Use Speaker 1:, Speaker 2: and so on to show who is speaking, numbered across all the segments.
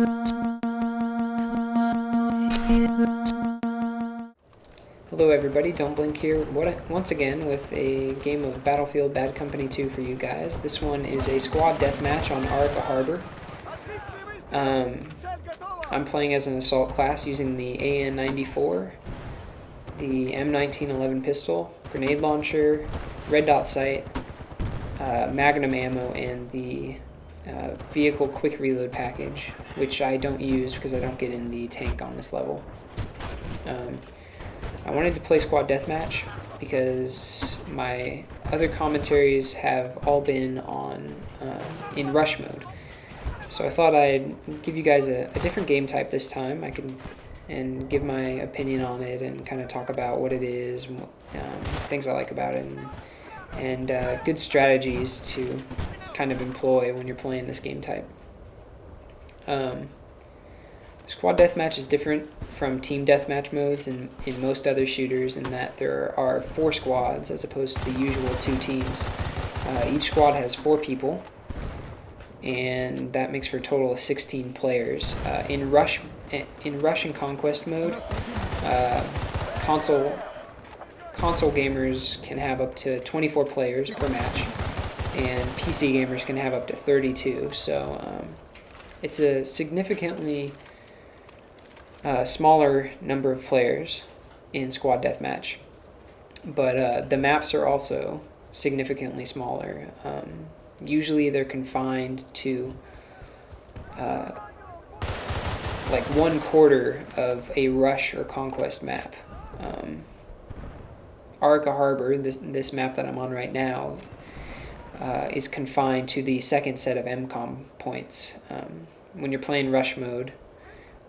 Speaker 1: Hello everybody, Don't Blink here once again with a game of Battlefield Bad Company 2 for you guys. This one is a squad deathmatch on Arica Harbor. I'm playing as an assault class using the AN-94, the M1911 pistol, grenade launcher, red dot sight, magnum ammo, and the vehicle quick reload package, which I don't use because I don't get in the tank on this level. I wanted to play Squad Deathmatch because my other commentaries have all been on in rush mode. So I thought I'd give you guys a different game type this time. I can give my opinion on it and kind of talk about what it is, things I like about it, and good strategies to kind of employ when you're playing this game type. Squad Deathmatch is different from Team Deathmatch modes in most other shooters in that there are 4 squads as opposed to the usual 2 teams. Each squad has 4 people, and that makes for a total of 16 players. In Rush and Conquest mode, console gamers can have up to 24 players per match, and PC gamers can have up to 32. So it's a significantly smaller number of players in Squad Deathmatch, but the maps are also significantly smaller. Usually they're confined to like 1/4 of a Rush or Conquest map. Arica Harbor, this map that I'm on right now, is confined to the second set of MCOM points. When you're playing Rush mode,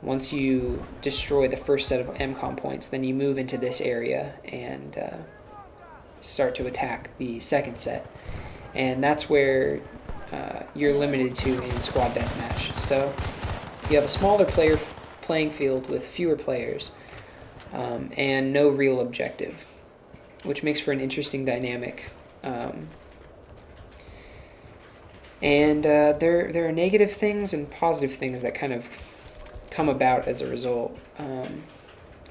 Speaker 1: once you destroy the first set of MCOM points, then you move into this area and start to attack the second set. And that's where you're limited to in Squad Deathmatch. So you have a smaller playing field with fewer players and no real objective, which makes for an interesting dynamic. There are negative things and positive things that kind of come about as a result.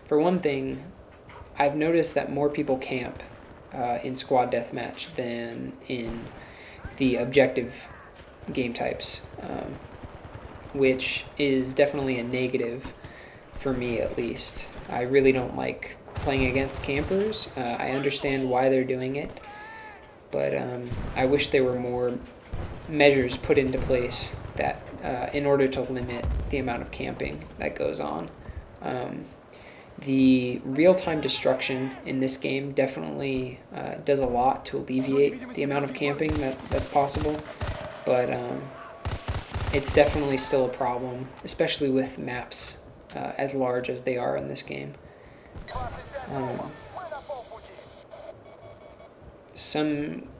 Speaker 1: For one thing, I've noticed that more people camp in Squad Deathmatch than in the objective game types, which is definitely a negative for me, at least. I really don't like playing against campers. I understand why they're doing it, but I wish there were more measures put into place that in order to limit the amount of camping that goes on. The real-time destruction in this game definitely does a lot to alleviate the amount of camping that's possible, but it's definitely still a problem, especially with maps as large as they are in this game.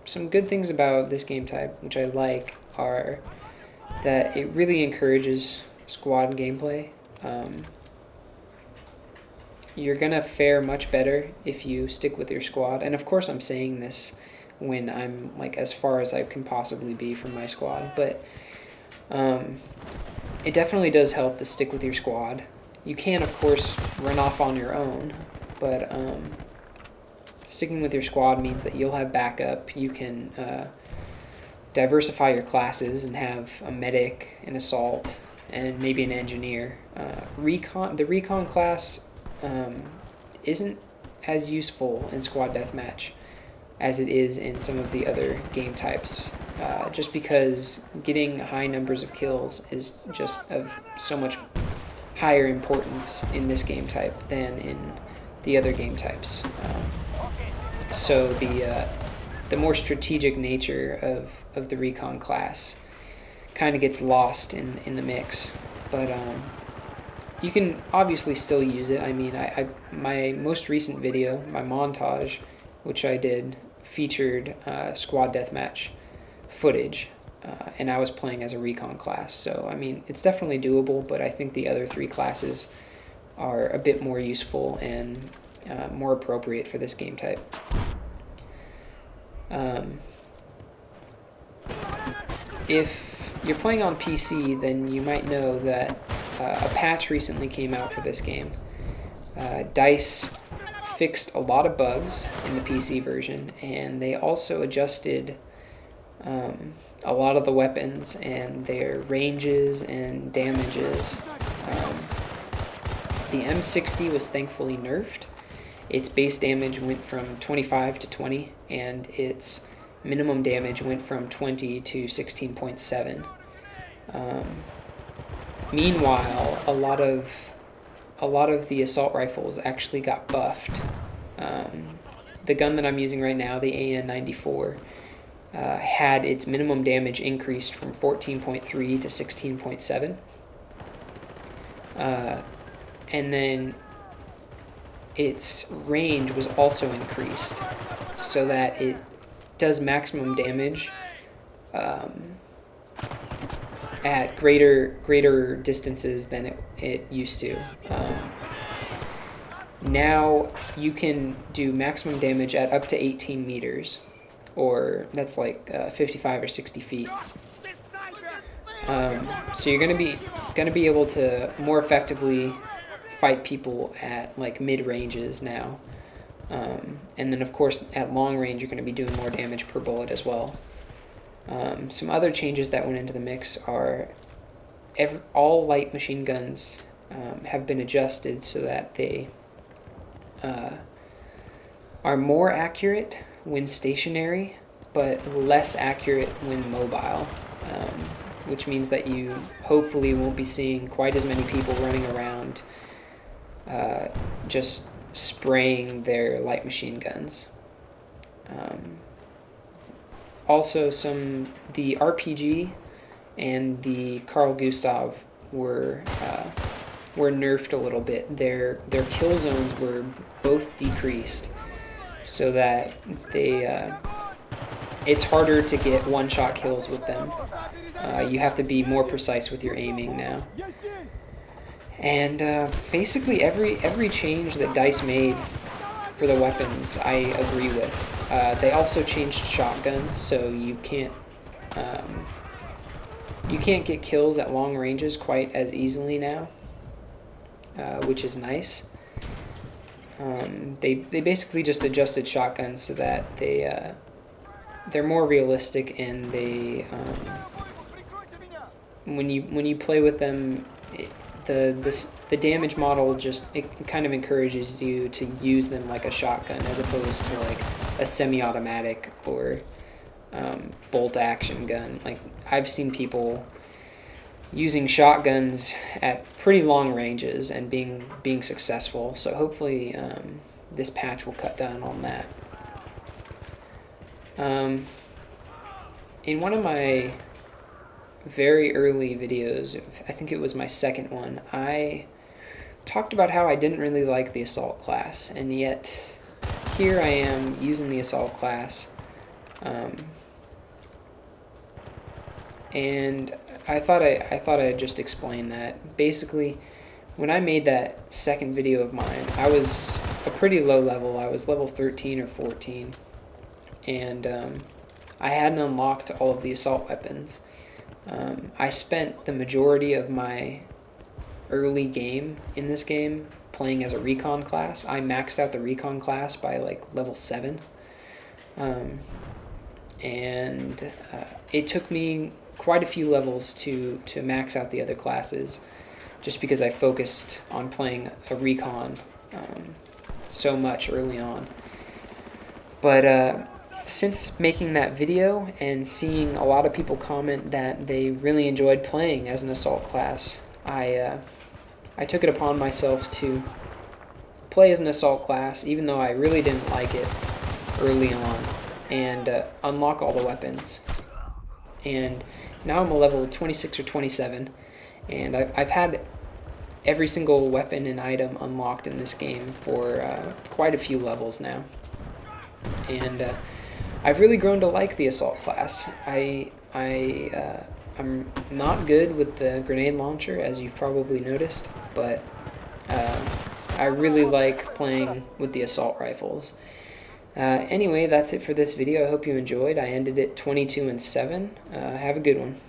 Speaker 1: Some good things about this game type, which I like, are that it really encourages squad gameplay. You're gonna fare much better if you stick with your squad, and of course I'm saying this when I'm like as far as I can possibly be from my squad, but it definitely does help to stick with your squad. You can of course run off on your own, but sticking with your squad means that you'll have backup. You can diversify your classes and have a medic, an assault, and maybe an engineer. The recon class isn't as useful in Squad Deathmatch as it is in some of the other game types, just because getting high numbers of kills is just of so much higher importance in this game type than in the other game types. So the more strategic nature of the recon class kind of gets lost in the mix, but you can obviously still use it. I mean, my most recent video, my montage, which I did, featured Squad Deathmatch footage, and I was playing as a recon class. So I mean, it's definitely doable, but I think the other 3 classes are a bit more useful and more appropriate for this game type. If you're playing on PC, then you might know that a patch recently came out for this game. DICE fixed a lot of bugs in the PC version, and they also adjusted a lot of the weapons and their ranges and damages. The M60 was thankfully nerfed. Its base damage went from 25 to 20, and its minimum damage went from 20 to 16.7. Meanwhile, a lot of the assault rifles actually got buffed. The gun that I'm using right now, the AN-94, had its minimum damage increased from 14.3 to 16.7. And then its range was also increased so that it does maximum damage at greater distances than it used to. Now you can do maximum damage at up to 18 meters, or that's like 55 or 60 feet. So you're gonna be able to more effectively fight people at like mid ranges now, and then of course at long range you're going to be doing more damage per bullet as well. Some other changes that went into the mix are all light machine guns have been adjusted so that they are more accurate when stationary, but less accurate when mobile, which means that you hopefully won't be seeing quite as many people running around just spraying their light machine guns. Also, the RPG and the Carl Gustav were nerfed a little bit. Their kill zones were both decreased, so that it's harder to get one-shot kills with them. You have to be more precise with your aiming now. And basically every change that DICE made for the weapons, I agree with. They also changed shotguns, so you can't get kills at long ranges quite as easily now, which is nice. They basically just adjusted shotguns so that they're more realistic, and they when you play with them, the damage model just it kind of encourages you to use them like a shotgun as opposed to like a semi-automatic or bolt action gun. Like I've seen people using shotguns at pretty long ranges and being successful. So hopefully this patch will cut down on that. In one of my very early videos, I think it was my second one, I talked about how I didn't really like the assault class, and yet here I am using the assault class, and I thought I'd just explain that. Basically, when I made that second video of mine, I was a pretty low level. I was level 13 or 14, and I hadn't unlocked all of the assault weapons. I spent the majority of my early game in this game playing as a recon class. I maxed out the recon class by like level 7, and it took me quite a few levels to max out the other classes, just because I focused on playing a recon so much early on. But since making that video and seeing a lot of people comment that they really enjoyed playing as an assault class, I took it upon myself to play as an assault class, even though I really didn't like it early on, and unlock all the weapons. And now I'm a level 26 or 27, and I've had every single weapon and item unlocked in this game for quite a few levels now. And I've really grown to like the assault class. I'm not good with the grenade launcher, as you've probably noticed, but I really like playing with the assault rifles. Anyway, that's it for this video. I hope you enjoyed. I ended it 22-7. Have a good one.